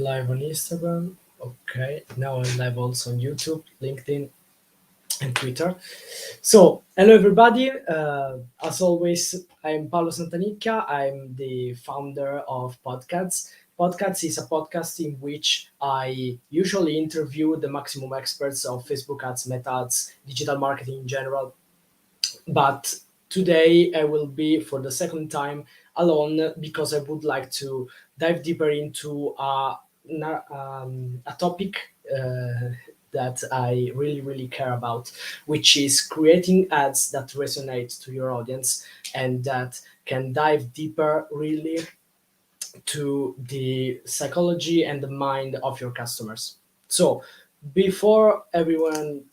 live on Instagram. Okay, now I'm live also on YouTube, LinkedIn, and Twitter. So, hello everybody. As always, I'm Paolo Santanicca. I'm the founder of PodcAds. PodcAds is a podcast in which I usually interview the maximum experts of Facebook ads, Meta ads, digital marketing in general, but today I will be for the second time alone because I would like to dive deeper into a topic that I really care about, which is creating ads that resonate to your audience and that can dive deeper really to the psychology and the mind of your customers. So before everyone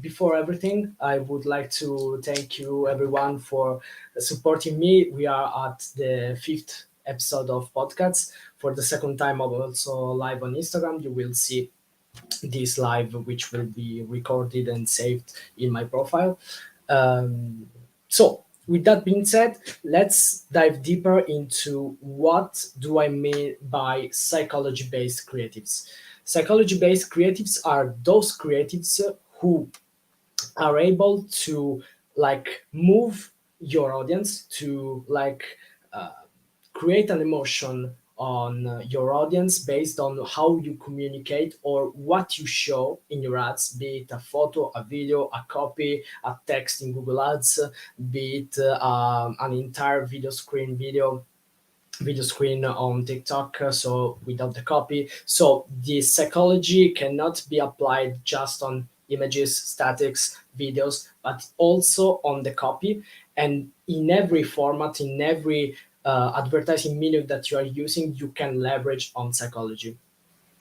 before everything, I would like to thank you everyone for supporting me. We are at the fifth episode of podcasts. For the second time, I'm also live on Instagram. You will see this live, which will be recorded and saved in my profile. So, with that being said, let's dive deeper into what do I mean by psychology-based creatives. Psychology-based creatives are those creatives who are able to move your audience to uh, create an emotion on your audience based on how you communicate or what you show in your ads, be it a photo, a video, a copy, a text in Google Ads, be it an entire video screen on TikTok, so without the copy. So the psychology cannot be applied just on images, statics, videos, but also on the copy. And in every format, in every advertising medium that you are using, you can leverage on psychology.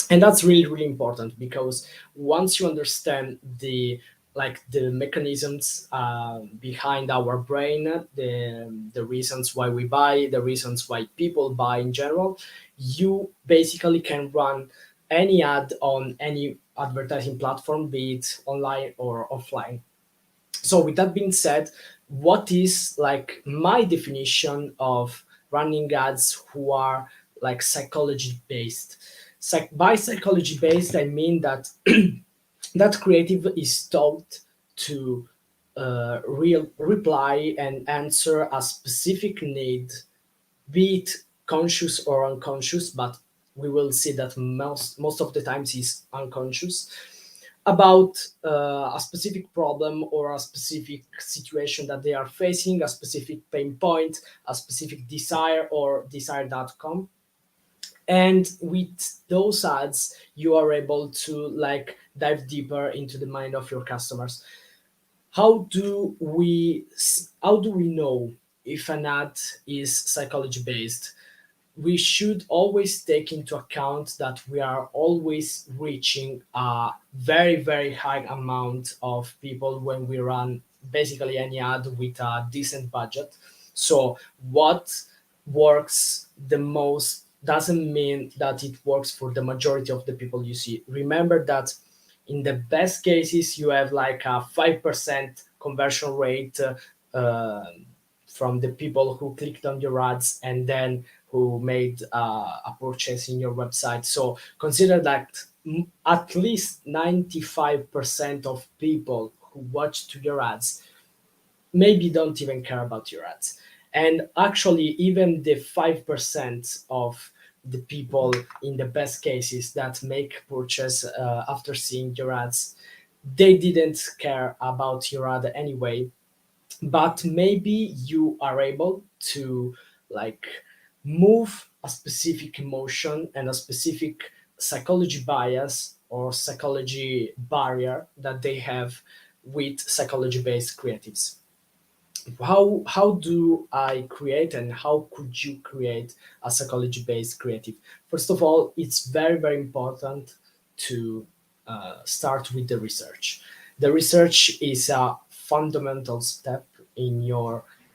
And that's really important because once you understand the mechanisms behind our brain, the reasons why we buy, the reasons why people buy in general, you basically can run any ad on any advertising platform, be it online or offline. So with that being said, what is like my definition of running ads who are like psychology based? By psychology based, I mean that that creative is taught to real reply and answer a specific need, be it conscious or unconscious, but we will see that most of the times is unconscious, about a specific problem or a specific situation that they are facing, a specific pain point, a specific desire or desired outcome. And with those ads, you are able to dive deeper into the mind of your customers. How do we know if an ad is psychology based? We should always take into account that we are always reaching a very high amount of people when we run basically any ad with a decent budget. So what works the most doesn't mean that it works for the majority of the people you see. Remember that in the best cases you have like a 5% conversion rate from the people who clicked on your ads and then who made a purchase in your website. So consider that at least 95% of people who watch to your ads maybe don't even care about your ads. And actually, even the 5% of the people in the best cases that make purchase after seeing your ads, they didn't care about your ad anyway, but maybe you are able to like move a specific emotion and a specific psychology bias or psychology barrier that they have with psychology based creatives. How do I create and how could you create a psychology based creative? First of all, it's very important to start with the research. The research is a fundamental step in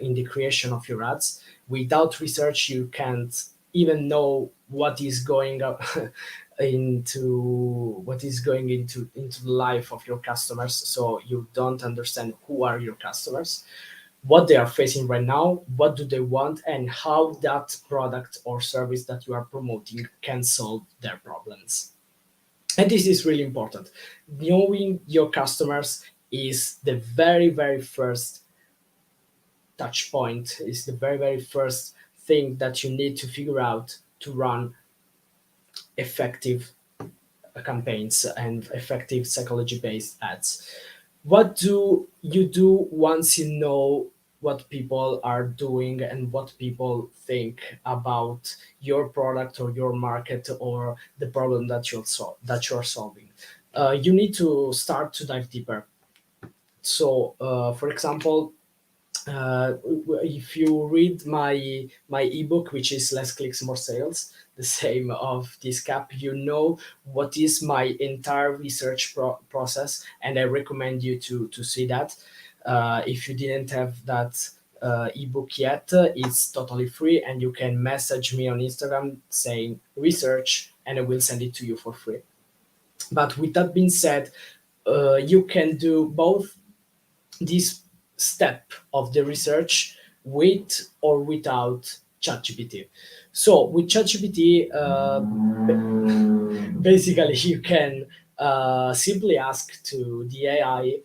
the creation of your ads. Without research, you can't even know what is going into the life of your customers. So you don't understand who are your customers. what they are facing right now, what do they want, and how that product or service that you are promoting can solve their problems. And this is really important. Knowing your customers is the very, very first touch point, is the very, very first thing that you need to figure out to run effective campaigns and effective psychology based ads. What do you do once you know what people are doing and what people think about your product or your market or the problem that you're solving? You need to start to dive deeper. So, for example, if you read my ebook, which is Less Clicks More Sales, the same of this cap, you know what is my entire research process, and I recommend you to see that. If you didn't have that ebook yet, it's totally free, and you can message me on Instagram saying research, and I will send it to you for free. But with that being said, you can do both this step of the research with or without ChatGPT. So with ChatGPT, basically you can simply ask to the AI,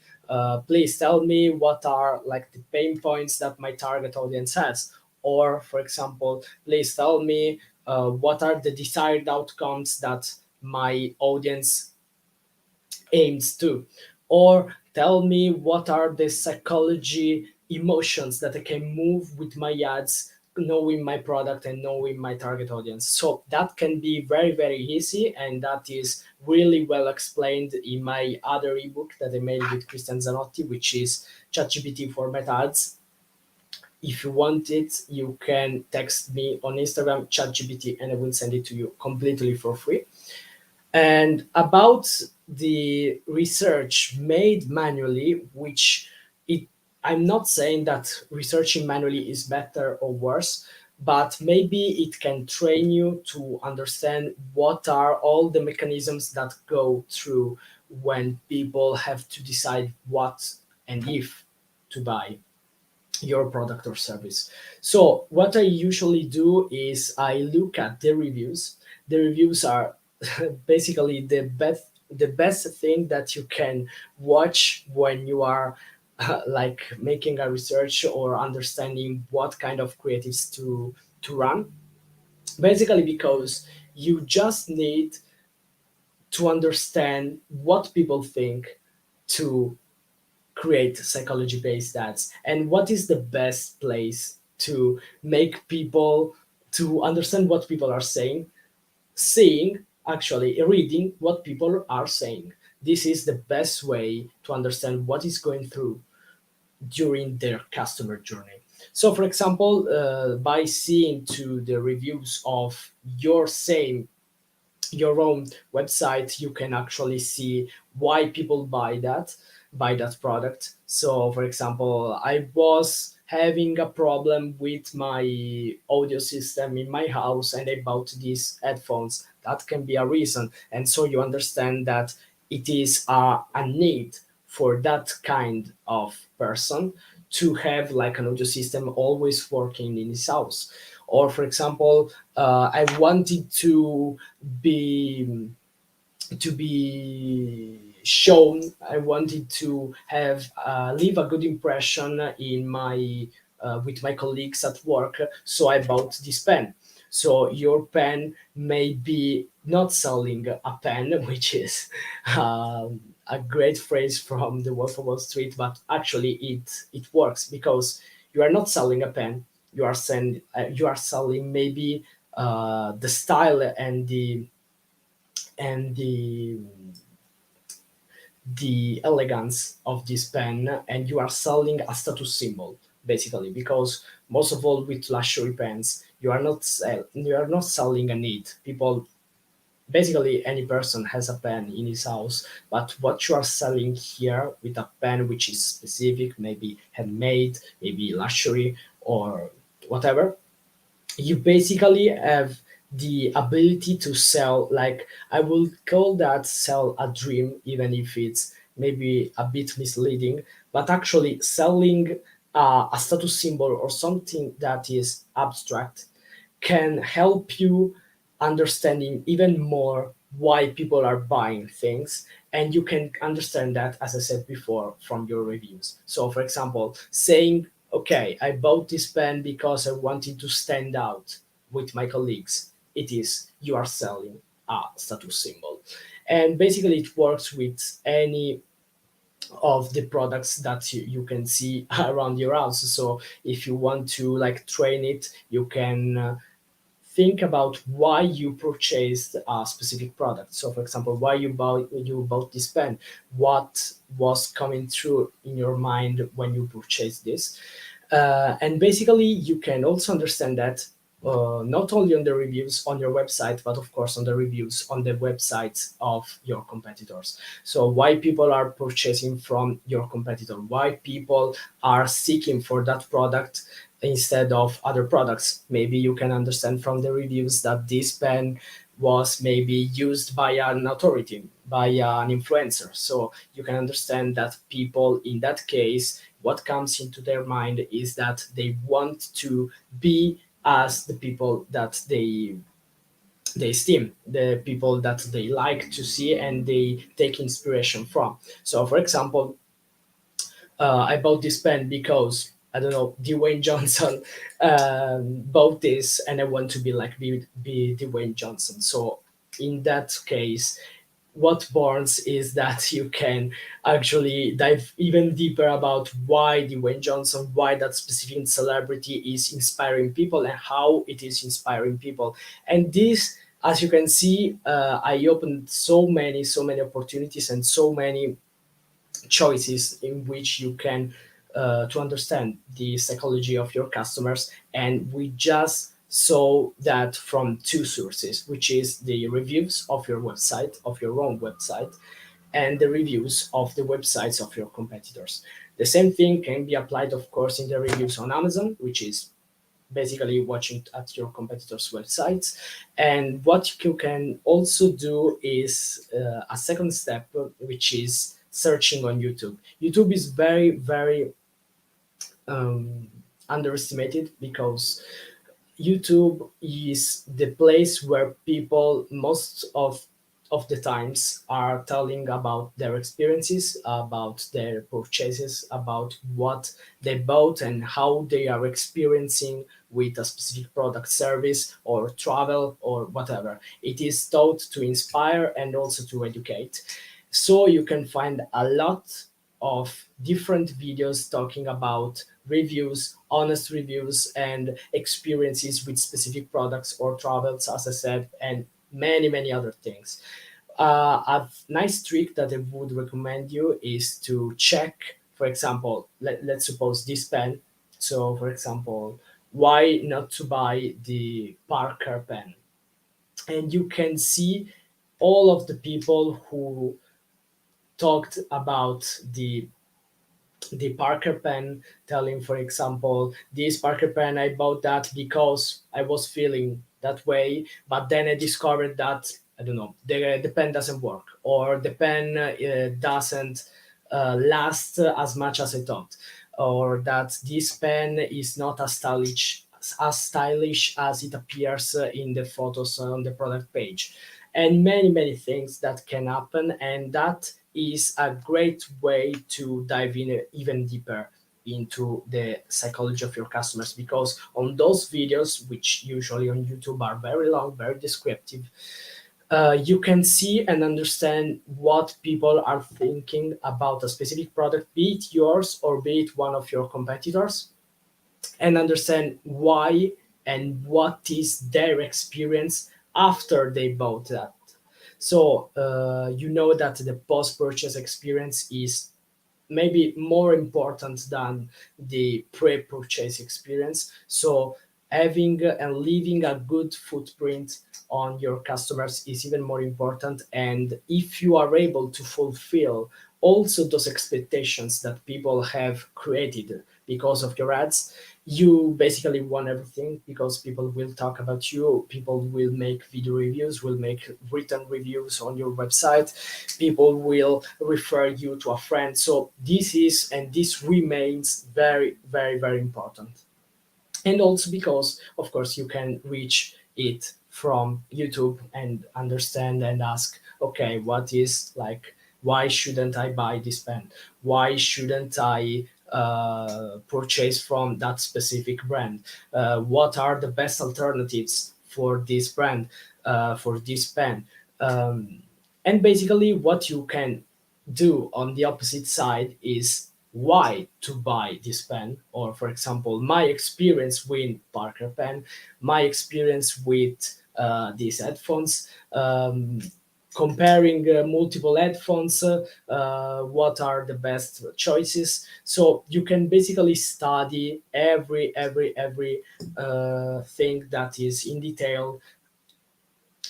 please tell me what are like the pain points that my target audience has, or for example, please tell me what are the desired outcomes that my audience aims to, or tell me what are the psychology emotions that I can move with my ads, knowing my product and knowing my target audience. So that can be very, very easy, and that is really well explained in my other ebook that I made with Christian Zanotti, which is ChatGPT for Meta Ads. If you want it, you can text me on Instagram, ChatGPT, and I will send it to you completely for free. And about the research made manually, which it, I'm not saying that researching manually is better or worse, but maybe it can train you to understand what are all the mechanisms that go through when people have to decide what and if to buy your product or service. So what I usually do is I look at the reviews. The reviews are basically the best thing that you can watch when you are like making a research or understanding what kind of creatives to run. Basically because you just need to understand what people think to create psychology based ads, and what is the best place to make people to understand what people are saying, seeing, actually reading what people are saying. This is the best way to understand what is going through during their customer journey. So for example, by seeing to the reviews of your own website, you can actually see why people buy that product. So for example, I was having a problem with my audio system in my house and I bought these headphones. That can be a reason, and so you understand that it is a need for that kind of person to have like an audio system always working in his house. Or for example, I wanted be to be shown. I wanted to have leave a good impression in my with my colleagues at work. So I bought this pen. So your pen may be not selling a pen, which is a great phrase from the Wolf of Wall Street, but actually it works because you are not selling a pen. You are selling maybe the style and the elegance of this pen, and you are selling a status symbol basically, because most of all with luxury pens you are not selling a need. People, basically any person has a pen in his house, but what you are selling here with a pen which is specific, maybe handmade, maybe luxury or whatever, you basically have the ability to sell, like I will call that sell a dream, even if it's maybe a bit misleading, but actually selling a status symbol or something that is abstract can help you understanding even more why people are buying things, and you can understand that, as I said before, from your reviews. So for example, saying, okay, I bought this pen because I wanted to stand out with my colleagues, it is you are selling a status symbol. And basically it works with any of the products that you can see around your house. So if you want to like train it, you can think about why you purchased a specific product. So for example, why you bought this pen, what was coming through in your mind when you purchased this. And basically you can also understand that not only on the reviews on your website, but of course on the reviews on the websites of your competitors. So why people are purchasing from your competitor, why people are seeking for that product instead of other products. Maybe you can understand from the reviews that this pen was maybe used by an authority, by an influencer. So you can understand that people in that case, what comes into their mind is that they want to be as the people that they esteem, the people that they like to see and they take inspiration from. So for example, I bought this pen because I don't know, Dwayne Johnson bought this, and I want to be like be Dwayne Johnson. So in that case, what burns is that you can actually dive even deeper about why Dwayne Johnson, why that specific celebrity is inspiring people and how it is inspiring people. And this, as you can see, I opened so many opportunities and so many choices in which you can to understand the psychology of your customers. And we just saw that from two sources, which is the reviews of your website, of your own website, and the reviews of the websites of your competitors. The same thing can be applied, of course, in the reviews on Amazon, which is basically watching at your competitors' websites. And what you can also do is a second step, which is searching on YouTube. YouTube is very um, underestimated because YouTube is the place where people most of the times are telling about their experiences, about their purchases, about what they bought and how they are experiencing with a specific product, service, or travel or whatever. It is taught to inspire and also to educate. So you can find a lot of different videos talking about reviews, honest reviews, and experiences with specific products or travels, as I said, and many other things. A nice trick that I would recommend you is to check, for example, let's suppose this pen. So, for example, why not to buy the Parker pen? And you can see all of the people who talked about the Parker pen, telling, for example, this Parker pen, I bought that because I was feeling that way, but then I discovered that, I don't know, the pen doesn't work, or the pen doesn't last as much as I thought, or that this pen is not as stylish as it appears in the photos on the product page, and many things that can happen. And that is a great way to dive in even deeper into the psychology of your customers, because on those videos, which usually on YouTube are very long, very descriptive, you can see and understand what people are thinking about a specific product, be it yours or be it one of your competitors, and understand why and what is their experience after they bought that. So you know that the post-purchase experience is maybe more important than the pre-purchase experience. So having and leaving a good footprint on your customers is even more important. And if you are able to fulfill also those expectations that people have created because of your ads. You basically won everything because people will talk about you, people will make video reviews, will make written reviews on your website, people will refer you to a friend. So this is and this remains very, very, very important. And also because of course you can reach it from YouTube and understand and ask, okay, what is like, why shouldn't I buy this pen, why shouldn't I purchase from that specific brand, what are the best alternatives for this brand, for this pen. um, and basically what you can do on the opposite side is why to buy this pen, or for example my experience with Parker pen, my experience with these headphones, comparing multiple headphones, what are the best choices. So you can basically study every thing that is in detail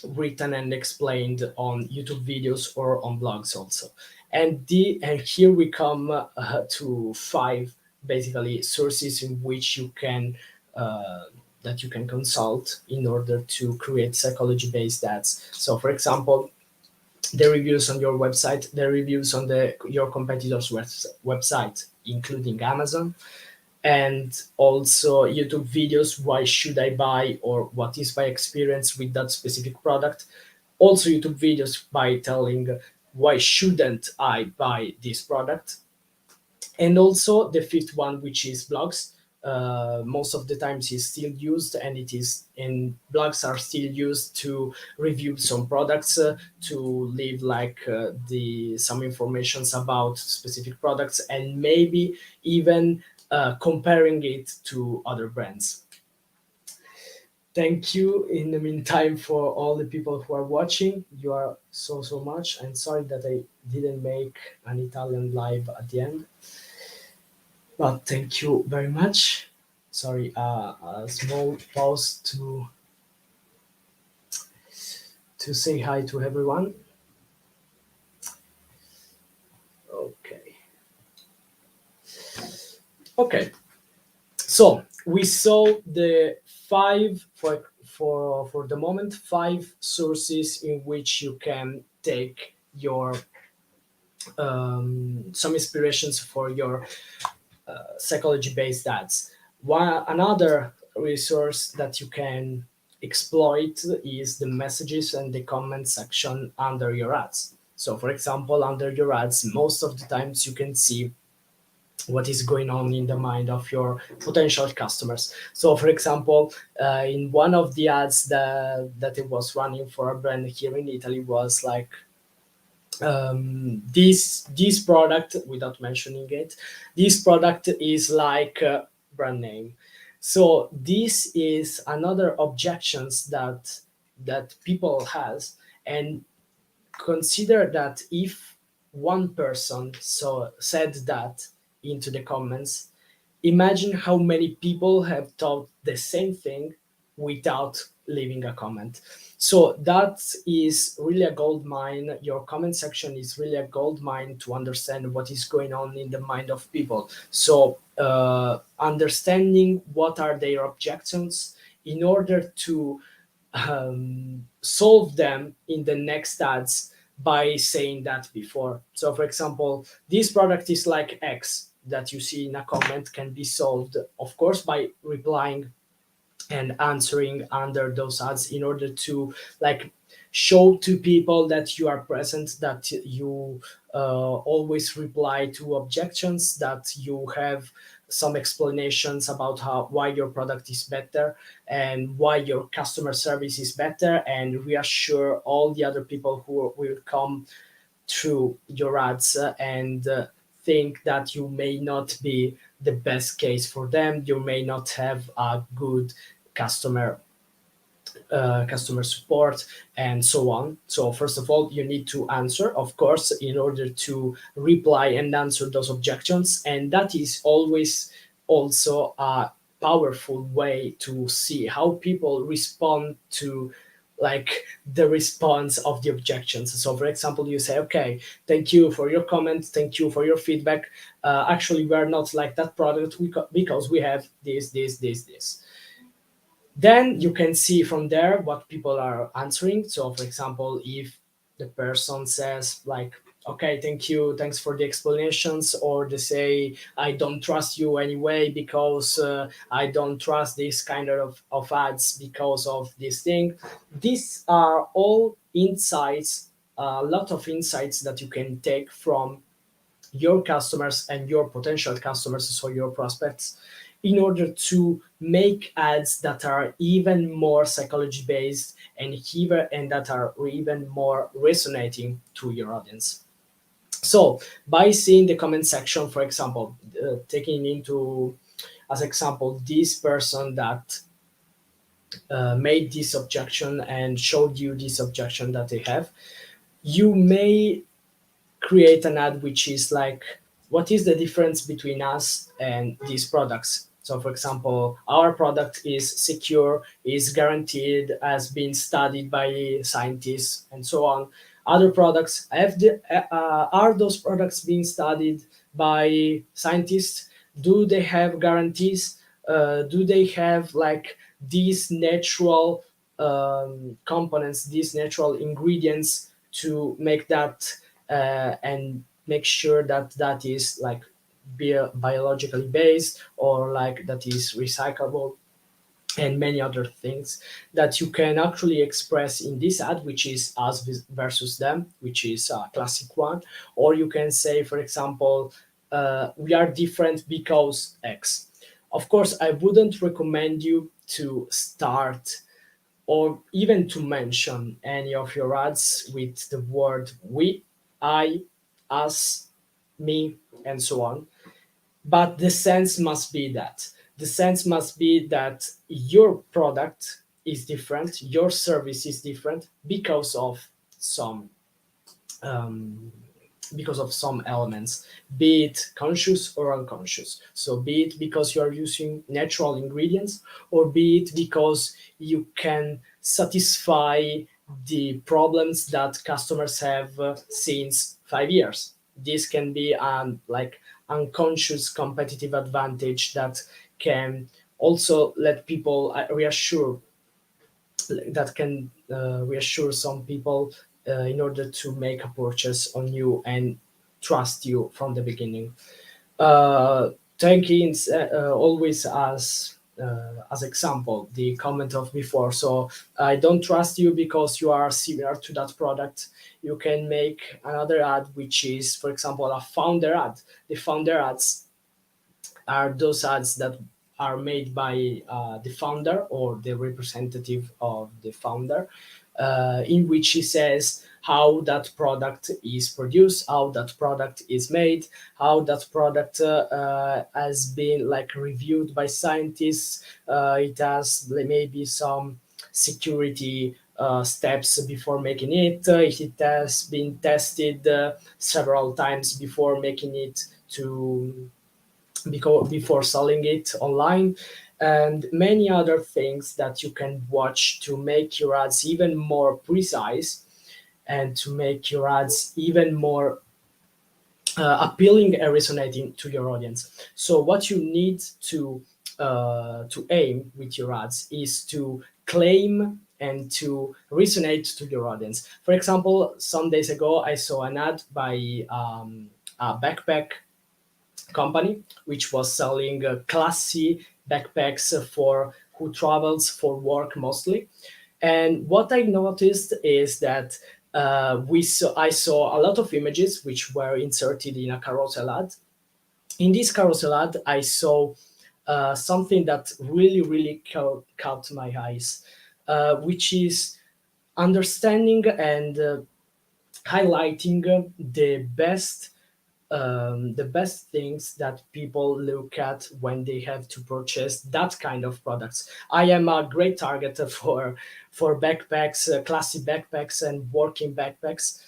written and explained on YouTube videos or on blogs also. And here we come to five basically sources in which you can uh, that you can consult in order to create psychology based ads. So for example, the reviews on your website, the reviews on the your competitors website, including Amazon, and also YouTube videos, why should I buy, or what is my experience with that specific product. Also YouTube videos by telling why shouldn't I buy this product. And also the fifth one, which is blogs. Most of the times is still used, and it is and blogs are still used to review some products, to leave like the some informations about specific products, and maybe even comparing it to other brands. Thank you in the meantime for all the people who are watching. You are so much. I'm sorry that I didn't make an Italian live at the end, but thank you very much. Sorry, a small pause to say hi to everyone. Okay. Okay. So we saw the five for the moment, five sources in which you can take your some inspirations for your psychology based ads. One another resource that you can exploit is the messages and the comment section under your ads. So for example, under your ads, most of the times you can see what is going on in the mind of your potential customers. So for example, in one of the ads that it was running for a brand here in Italy was like, this product, without mentioning it, this product is like a brand name. So this is another objections that people has. And consider that if one person said that into the comments, imagine how many people have thought the same thing without leaving a comment. So that is really a gold mine. Your comment section is really a gold mine to understand what is going on in the mind of people. So understanding what are their objections in order to solve them in the next ads by saying that before. So, for example, this product is like X that you see in a comment can be solved, of course, by replying and answering under those ads in order to like show to people that you are present, that you always reply to objections, that you have some explanations about how why your product is better and why your customer service is better, and reassure all the other people who will come through your ads, and think that you may not be the best case for them, you may not have a good customer customer support, and so on. So first of all, you need to answer, of course, in order to reply and answer those objections, and that is always also a powerful way to see how people respond to like the response of the objections. So for example, you say, okay, thank you for your comments, thank you for your feedback. Actually, we are not like that product because we have this. Then you can see from there what people are answering. So for example, if the person says like, okay, thank you, thanks for the explanations, or they say, I don't trust you anyway because I don't trust this kind of ads because of this thing. These are all insights, a lot of insights that you can take from your customers and your potential customers, so your prospects, in order to make ads that are even more psychology based and that are even more resonating to your audience. So by seeing the comment section, for example, taking into as example this person that made this objection and showed you this objection that they have, you may create an ad which is like, what is the difference between us and these products? So for example, our product is secure, is guaranteed, has been studied by scientists and so on. Other products are those products being studied by scientists? Do they have guarantees? Do they have like these natural components, these natural ingredients to make that and make sure that that is like biologically based, or like that is recyclable, and many other things that you can actually express in this ad, which is us versus them, which is a classic one. Or you can say, for example, we are different because X. Of course, I wouldn't recommend you to start or even to mention any of your ads with the word we, I, us, me, and so on. But the sense must be that. The sense must be that your product is different, your service is different some um, because of some elements, be it conscious or unconscious. So, be it because you are using natural ingredients, or be it because you can satisfy the problems that customers have since 5 years. This can be like unconscious competitive advantage that can also let people reassure that can reassure some people in order to make a purchase on you and trust you from the beginning. Taking always as example the comment of before. So I don't trust you because you are similar to that product. You can make another ad which is, for example, a founder ad. The founder ads are those ads that are made by the founder or the representative of the founder, in which he says how that product is produced, how that product is made, how that product has been like reviewed by scientists. It has maybe some security steps before making it. It has been tested several times before making it to before selling it online, and many other things that you can watch to make your ads even more precise and to make your ads even more appealing and resonating to your audience. So what you need to aim with your ads is to claim and to resonate to your audience. For example, some days ago I saw an ad by a backpack company, which was selling classy backpacks for who travels for work mostly. And what I noticed is that I saw a lot of images which were inserted in a carousel ad. In this carousel ad, I saw something that really caught my eyes, which is understanding and highlighting the best things that people look at when they have to purchase that kind of products. I am a great target for backpacks, classy backpacks, and working backpacks,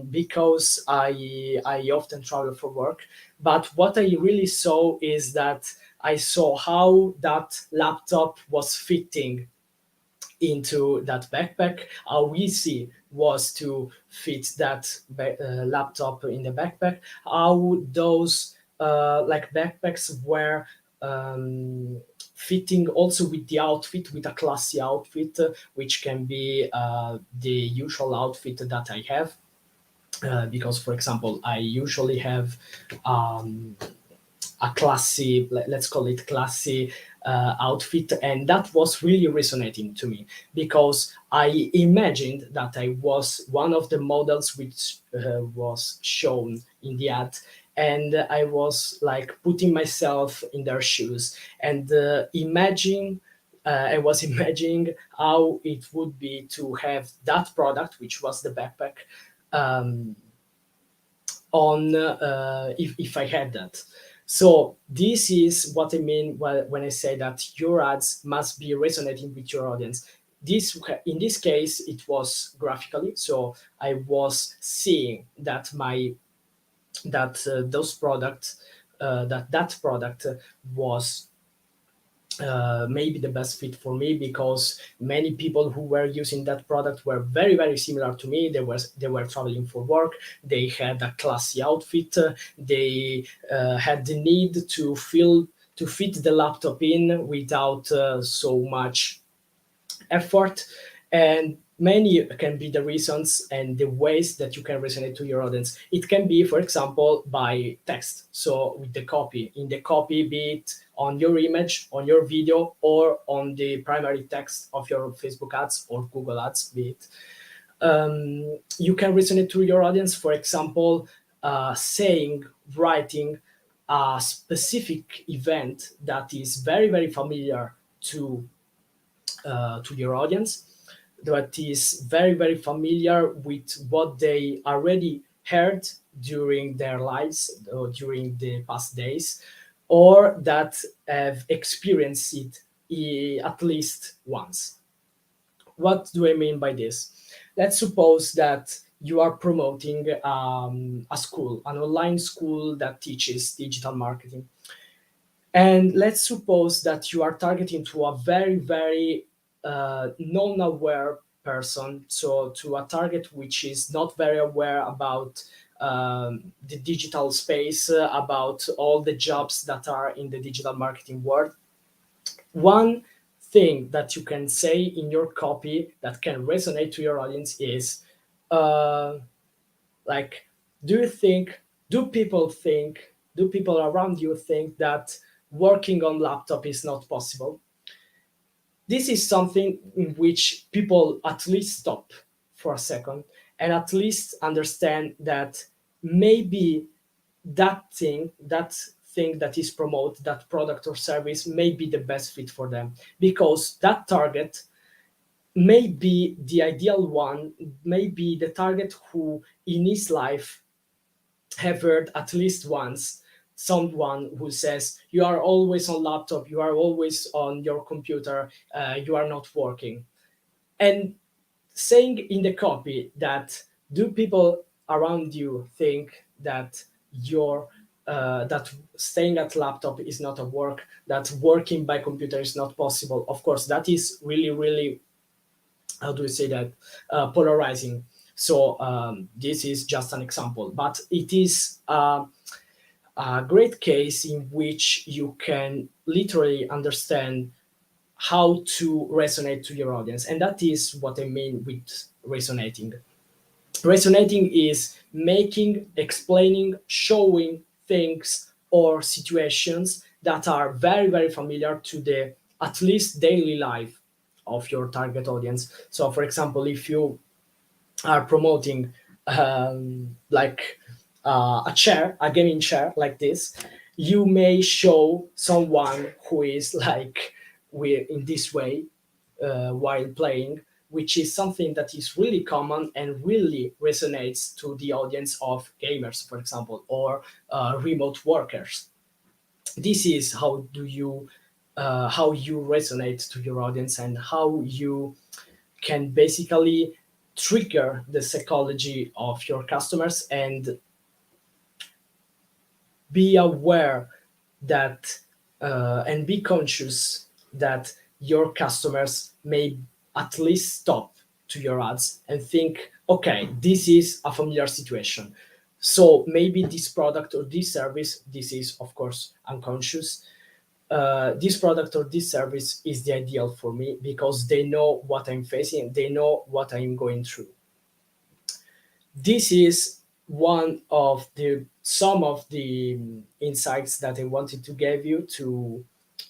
because I often travel for work. But what I really saw is that I saw how that laptop was fitting into that backpack. How easy was to fit that laptop in the backpack. How those like backpacks were fitting also with the outfit, with a classy outfit, which can be the usual outfit that I have. Because, for example, I usually have um, a classy, let's call it classy outfit, and that was really resonating to me because I imagined that I was one of the models which was shown in the ad, and I was like putting myself in their shoes and imagine. I was imagining how it would be to have that product, which was the backpack, um, on if I had that. So this is what I mean when I say that your ads must be resonating with your audience. This in this case it was graphically, so I was seeing that my that those products that product was maybe the best fit for me because many people who were using that product were very similar to me. They were traveling for work. They had a classy outfit. They had the need to fit the laptop in without so much effort, and many can be the reasons and the ways that you can resonate to your audience. It can be, for example, by text, so with the copy, in the copy, be it on your image, on your video, or on the primary text of your Facebook ads or Google ads, be it. You can resonate to your audience, for example, saying, writing a specific event that is very familiar to your audience, that is very familiar with what they already heard during their lives or during the past days, or that have experienced it at least once. What do I mean by this? Let's suppose that you are promoting a school, an online school that teaches digital marketing. And let's suppose that you are targeting to a very non-aware person, so to a target which is not very aware about the digital space, about all the jobs that are in the digital marketing world. One thing that you can say in your copy that can resonate to your audience is uh, like, do you think, do people around you think that working on laptop is not possible? This is something in which people at least stop for a second and at least understand that maybe that thing that is promoted, that product or service, may be the best fit for them, because that target may be the ideal one, may be the target who in his life have heard at least once someone who says, you are always on laptop, you are always on your computer, you are not working. And saying in the copy that, do people around you think that your that staying at laptop is not a work, that working by computer is not possible? Of course, that is really, how do we say that, polarizing. So this is just an example, but it is a great case in which you can literally understand how to resonate to your audience, and that is what I mean with resonating. Resonating is making, explaining, showing things or situations that are very familiar to the at least daily life of your target audience. So, for example, if you are promoting like a chair, a gaming chair like this, you may show someone who is like we in this way while playing, which is something that is really common and really resonates to the audience of gamers, for example, or remote workers. This is how you resonate to your audience, and how you can basically trigger the psychology of your customers and be aware that and be conscious that your customers may at least stop to your ads and think, okay, this is a familiar situation. So maybe this product or this service, this is of course unconscious, this product or this service is the ideal for me because they know what I'm facing, they know what I'm going through. This is one of the some of the insights that I wanted to give you to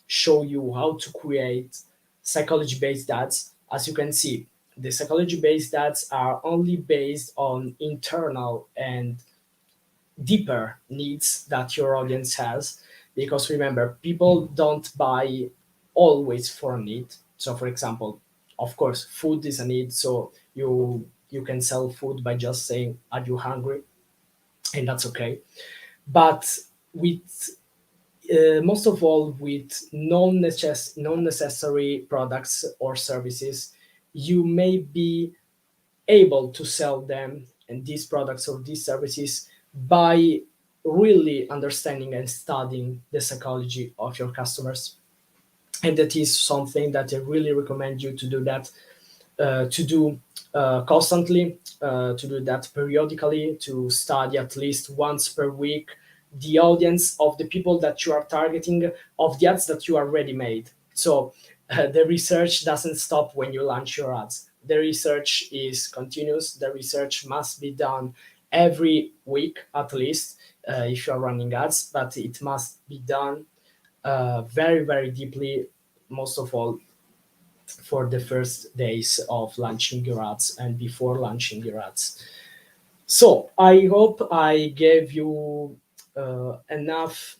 show you how to create psychology based ads. As you can see, the psychology based ads are only based on internal and deeper needs that your audience has, because remember, people don't buy always for a need. So for example, of course food is a need, so you can sell food by just saying, are you hungry? And that's okay. But with most of all, with non-necessary products or services, you may be able to sell them and these products or these services by really understanding and studying the psychology of your customers. And that is something that I really recommend you to do that, to do constantly, to do that periodically, to study at least once per week the audience of the people that you are targeting, of the ads that you already made. So the research doesn't stop when you launch your ads. The research is continuous. The research must be done every week at least, if you are running ads, but it must be done very, very deeply, most of all for the first days of launching your ads and before launching your ads. So I hope I gave you enough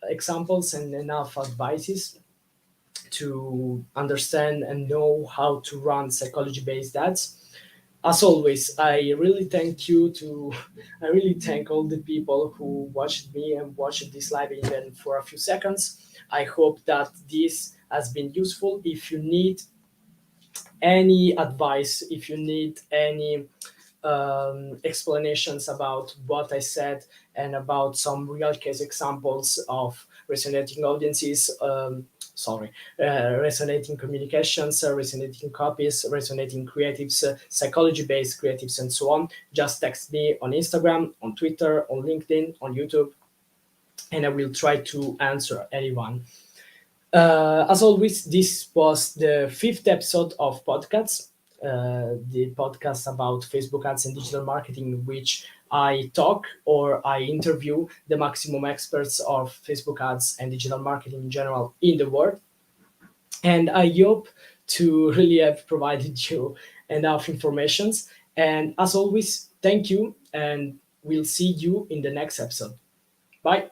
examples and enough advices to understand and know how to run psychology based ads. As always, I really thank all the people who watched me and watched this live even for a few seconds. I hope that this has been useful. If you need any advice, if you need any explanations about what I said and about some real case examples of resonating audiences, resonating communications, resonating copies, resonating creatives, psychology based creatives, and so on, just text me on Instagram, on Twitter, on LinkedIn, on YouTube, and I will try to answer anyone. As always, this was the fifth episode of PodcAds, the podcast about Facebook ads and digital marketing, in which I talk or I interview the maximum experts of Facebook ads and digital marketing in general in the world. And I hope to really have provided you enough information. And as always, thank you, and we'll see you in the next episode. Bye.